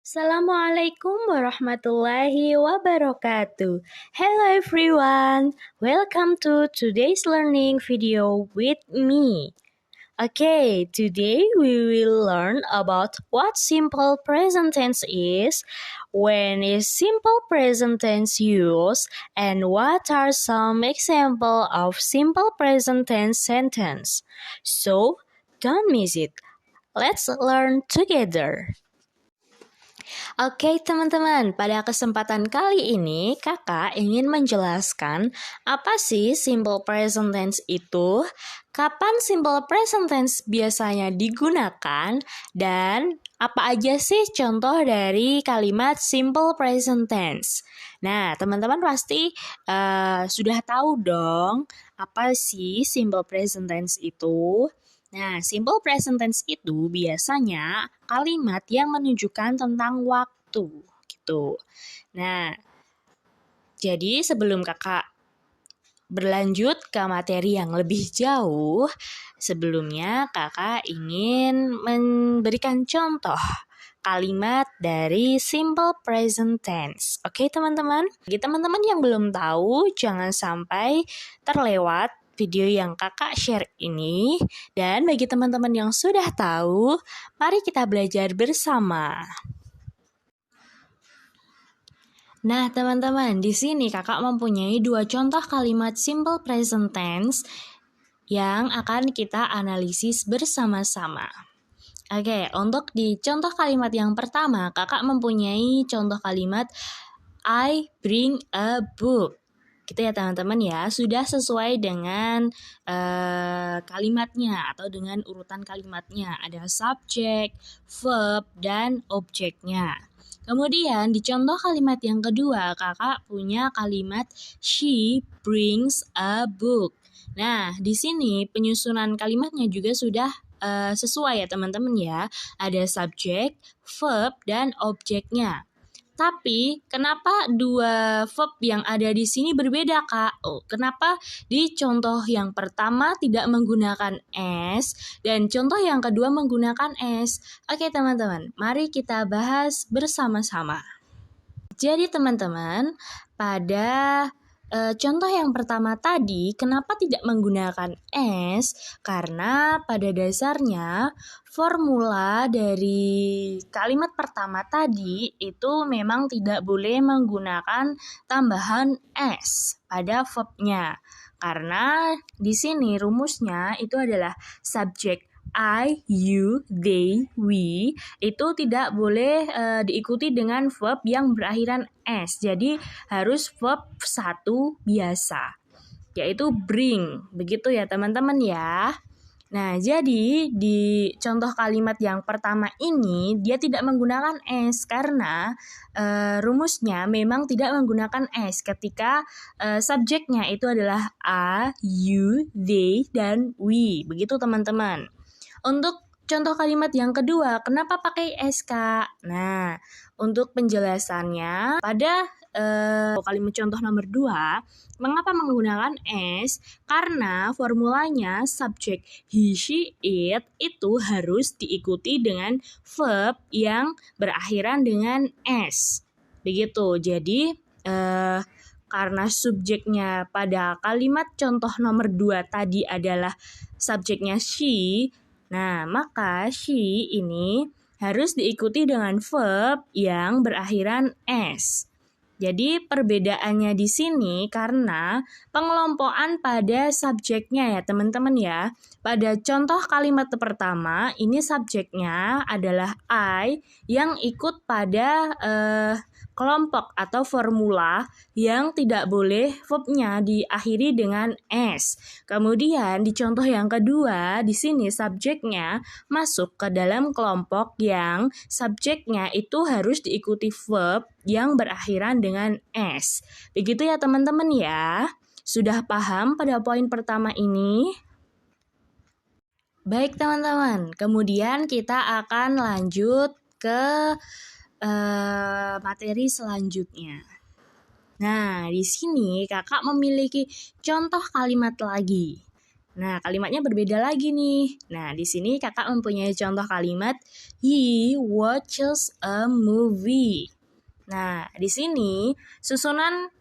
Assalamualaikum warahmatullahi wabarakatuh. Hello everyone, welcome to today's learning video with me. Okay, today we will learn about what simple present tense is, when is simple present tense used, and what are some example of simple present tense sentence. So, don't miss it. Let's learn together. Oke teman-teman, pada kesempatan kali ini kakak ingin menjelaskan apa sih simple present tense itu, kapan simple present tense biasanya digunakan, dan apa aja sih contoh dari kalimat simple present tense. Nah teman-teman pasti sudah tahu dong apa sih simple present tense itu. Nah, simple present tense itu biasanya kalimat yang menunjukkan tentang waktu, gitu. Nah, jadi sebelum kakak berlanjut ke materi yang lebih jauh, sebelumnya kakak ingin memberikan contoh kalimat dari simple present tense. Oke, teman-teman? Bagi teman-teman yang belum tahu, jangan sampai terlewat video yang kakak share ini. Dan bagi teman-teman yang sudah tahu, mari kita belajar bersama. Nah, teman-teman, di sini kakak mempunyai dua contoh kalimat simple present tense yang akan kita analisis bersama-sama. Oke, untuk di contoh kalimat yang pertama, kakak mempunyai contoh kalimat I bring a book. Gitu ya teman-teman ya, sudah sesuai dengan kalimatnya atau dengan urutan kalimatnya. Ada subjek, verb, dan objeknya. Kemudian di contoh kalimat yang kedua, kakak punya kalimat she brings a book. Nah, di sini penyusunan kalimatnya juga sudah sesuai ya teman-teman ya. Ada subjek, verb, dan objeknya. Tapi kenapa dua verb yang ada di sini berbeda, Kak? Oh, kenapa di contoh yang pertama tidak menggunakan s dan contoh yang kedua menggunakan s? Oke, teman-teman, mari kita bahas bersama-sama. Jadi, teman-teman, pada contoh yang pertama tadi, kenapa tidak menggunakan S? Karena pada dasarnya formula dari kalimat pertama tadi itu memang tidak boleh menggunakan tambahan S pada verbnya. Karena di sini rumusnya itu adalah subjek I, you, they, we itu tidak boleh diikuti dengan verb yang berakhiran s. Jadi harus verb satu biasa, yaitu bring. Begitu ya teman-teman ya. Nah, jadi di contoh kalimat yang pertama ini dia tidak menggunakan s karena rumusnya memang tidak menggunakan s ketika subjeknya itu adalah I, you, they, dan we. Begitu teman-teman. Untuk contoh kalimat yang kedua, kenapa pakai S, Kak? Nah, untuk penjelasannya, pada kalimat contoh nomor 2, mengapa menggunakan S? Karena formulanya subjek he, she, it itu harus diikuti dengan verb yang berakhiran dengan S. Begitu, jadi karena subjeknya pada kalimat contoh nomor 2 tadi adalah subjeknya she, nah, maka she ini harus diikuti dengan verb yang berakhiran s. Jadi perbedaannya di sini karena pengelompokan pada subjeknya ya teman-teman ya. Pada contoh kalimat pertama ini subjeknya adalah I yang ikut pada kelompok atau formula yang tidak boleh verbnya diakhiri dengan s. Kemudian di contoh yang kedua, di sini subjeknya masuk ke dalam kelompok yang subjeknya itu harus diikuti verb yang berakhiran dengan s. Begitu ya teman-teman ya. Sudah paham pada poin pertama ini? Baik teman-teman, kemudian kita akan lanjut ke materi selanjutnya. Nah, di sini kakak memiliki contoh kalimat lagi. Nah, kalimatnya berbeda lagi nih. Nah, di sini kakak mempunyai contoh kalimat he watches a movie. Nah, di sini susunan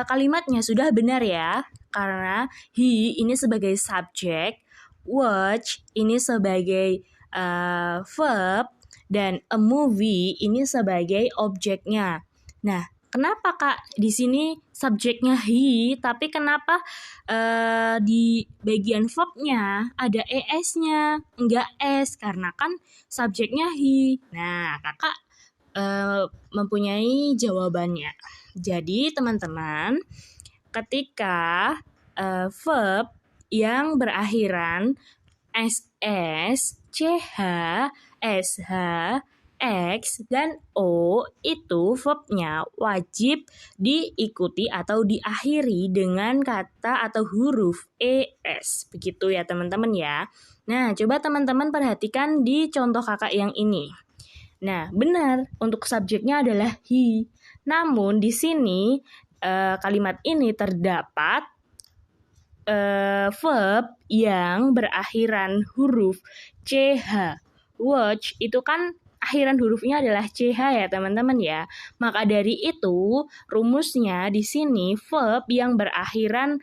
kalimatnya sudah benar ya, karena he ini sebagai subjek, watch ini sebagai verb, dan a movie ini sebagai objeknya. Nah, kenapa Kak di sini subjeknya he, tapi kenapa di bagian verbnya ada es-nya, enggak s, karena kan subjeknya he. Nah, Kakak mempunyai jawabannya. Jadi, teman-teman, ketika verb yang berakhiran ss, ch, sh, x, dan o itu verbnya wajib diikuti atau diakhiri dengan kata atau huruf es. Begitu ya teman-teman ya. Nah, coba teman-teman perhatikan di contoh kakak yang ini. Nah, benar, untuk subjeknya adalah he. Namun, di sini kalimat ini terdapat verb yang berakhiran huruf ch. Watch itu kan akhiran hurufnya adalah ch ya teman-teman ya. Maka dari itu, rumusnya di sini verb yang berakhiran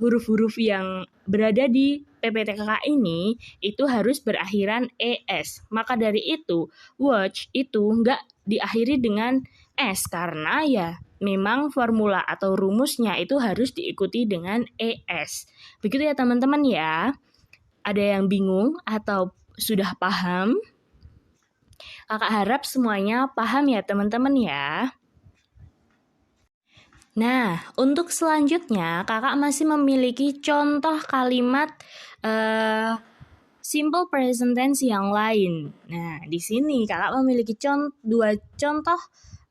huruf-huruf yang berada di PPTKK ini itu harus berakhiran es. Maka dari itu, watch itu nggak diakhiri dengan s karena ya memang formula atau rumusnya itu harus diikuti dengan es. Begitu ya teman-teman ya. Ada yang bingung atau sudah paham? Kakak harap semuanya paham ya teman-teman ya. Nah, untuk selanjutnya kakak masih memiliki contoh kalimat simple present tense yang lain. Nah, di sini kakak memiliki dua contoh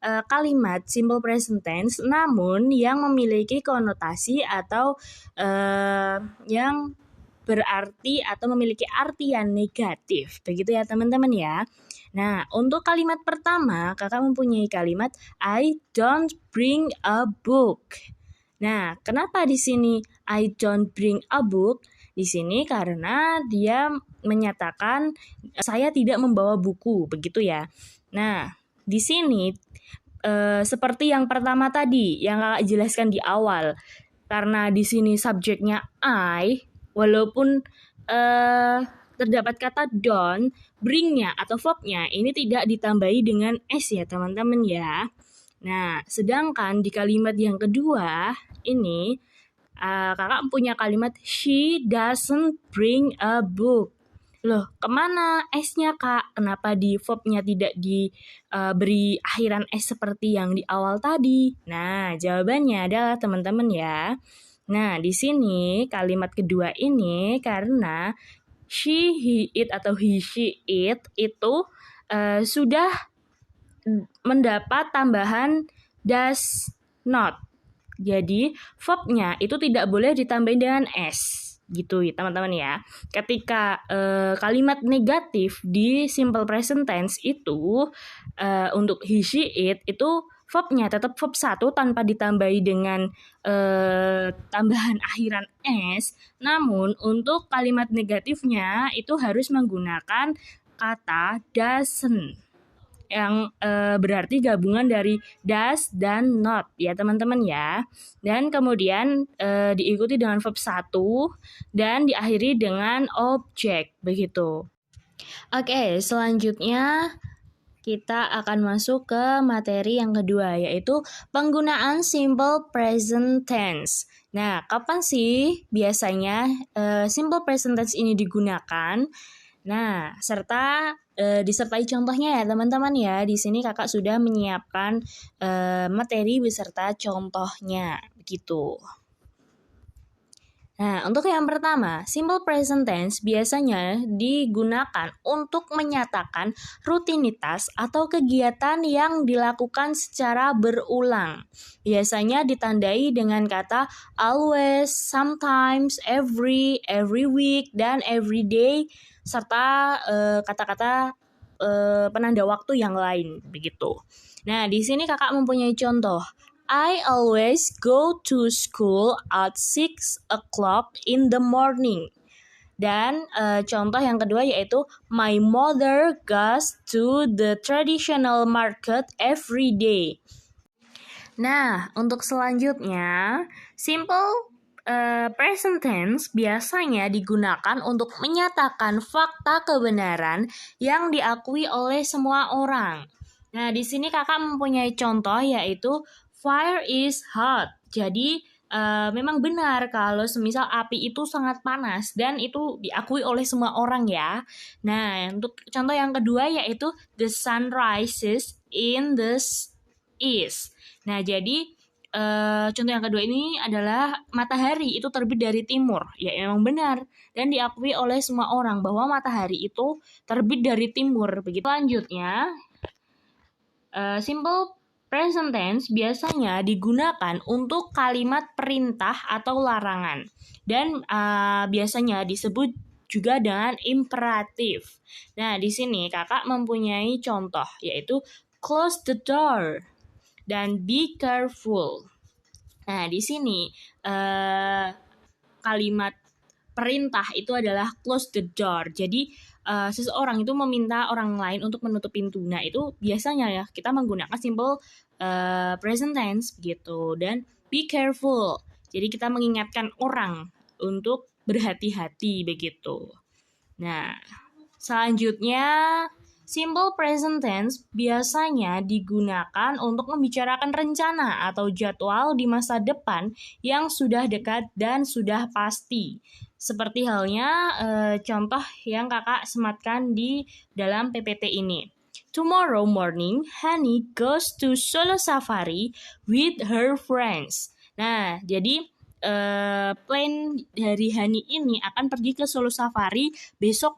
kalimat simple present tense, namun yang memiliki konotasi atau yang berarti atau memiliki arti yang negatif. Begitu ya teman-teman ya. Nah, untuk kalimat pertama, kakak mempunyai kalimat I don't bring a book. Nah, kenapa di sini I don't bring a book? Di sini karena dia menyatakan saya tidak membawa buku, begitu ya. Nah, di sini seperti yang pertama tadi yang kakak jelaskan di awal, karena di sini subjeknya I, walaupun terdapat kata don't, bring-nya atau verb-nya ini tidak ditambahi dengan s ya teman-teman ya. Nah, sedangkan di kalimat yang kedua ini kakak punya kalimat she doesn't bring a book. Loh, kemana S-nya kak? Kenapa di verb-nya tidak diberi akhiran S seperti yang di awal tadi? Nah, jawabannya adalah teman-teman ya. Nah, di sini kalimat kedua ini karena she, he, it atau he, she, it itu sudah mendapat tambahan does not. Jadi verb-nya itu tidak boleh ditambahin dengan s. Gitu ya teman-teman ya. Ketika kalimat negatif di simple present tense itu untuk he, she, it itu verb-nya tetap verb 1 tanpa ditambahi dengan tambahan akhiran s. Namun untuk kalimat negatifnya itu harus menggunakan kata doesn't yang berarti gabungan dari does dan not ya teman-teman ya. Dan kemudian diikuti dengan verb 1 dan diakhiri dengan objek begitu. Oke, selanjutnya kita akan masuk ke materi yang kedua, yaitu penggunaan simple present tense. Nah, kapan sih biasanya simple present tense ini digunakan? Nah, serta disertai contohnya ya teman-teman ya. Di sini kakak sudah menyiapkan materi beserta contohnya, begitu. Nah, untuk yang pertama, simple present tense biasanya digunakan untuk menyatakan rutinitas atau kegiatan yang dilakukan secara berulang. Biasanya ditandai dengan kata always, sometimes, every week, dan every day, serta kata-kata penanda waktu yang lain, begitu. Nah, di sini kakak mempunyai contoh. I always go to school at 6 o'clock in the morning. Dan contoh yang kedua yaitu my mother goes to the traditional market every day. Nah, untuk selanjutnya, simple present tense biasanya digunakan untuk menyatakan fakta kebenaran yang diakui oleh semua orang. Nah, di sini kakak mempunyai contoh yaitu fire is hot. Jadi, memang benar kalau semisal api itu sangat panas dan itu diakui oleh semua orang ya. Nah, untuk contoh yang kedua yaitu the sun rises in the east. Nah, jadi contoh yang kedua ini adalah matahari itu terbit dari timur. Ya, memang benar dan diakui oleh semua orang bahwa matahari itu terbit dari timur. Begitu. Selanjutnya, simple present tense biasanya digunakan untuk kalimat perintah atau larangan dan biasanya disebut juga dengan imperatif. Nah, di sini kakak mempunyai contoh yaitu close the door dan be careful. Nah, di sini kalimat perintah itu adalah close the door. Jadi seseorang itu meminta orang lain untuk menutup pintu. Nah, itu biasanya ya kita menggunakan simple present tense begitu. Dan be careful. Jadi kita mengingatkan orang untuk berhati-hati begitu. Nah, selanjutnya simple present tense biasanya digunakan untuk membicarakan rencana atau jadwal di masa depan yang sudah dekat dan sudah pasti. Seperti halnya contoh yang kakak sematkan di dalam PPT ini. Tomorrow morning, Hani goes to solo safari with her friends. Nah, jadi plan dari Hani ini akan pergi ke solo safari besok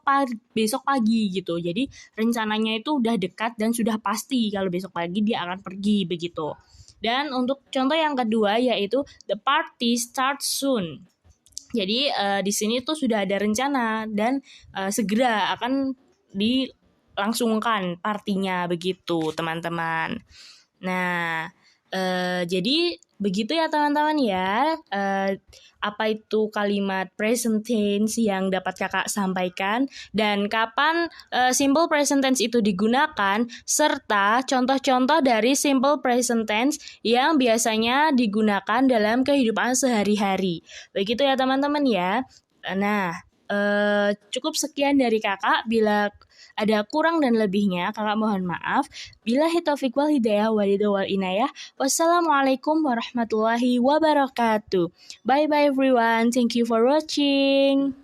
pagi gitu. Jadi rencananya itu udah dekat dan sudah pasti kalau besok pagi dia akan pergi begitu. Dan untuk contoh yang kedua yaitu the party starts soon. Jadi di sini tuh sudah ada rencana dan segera akan dilangsungkan partinya begitu teman-teman. Nah, jadi begitu ya teman-teman ya. Apa itu kalimat present tense yang dapat kakak sampaikan dan kapan simple present tense itu digunakan serta contoh-contoh dari simple present tense yang biasanya digunakan dalam kehidupan sehari-hari. Begitu ya teman-teman ya. Nah, cukup sekian dari kakak. Bila ada kurang dan lebihnya, kakak mohon maaf. Billahi taufiq wal hidayah wal inayah. Wassalamualaikum warahmatullahi wabarakatuh. Bye bye everyone. Thank you for watching.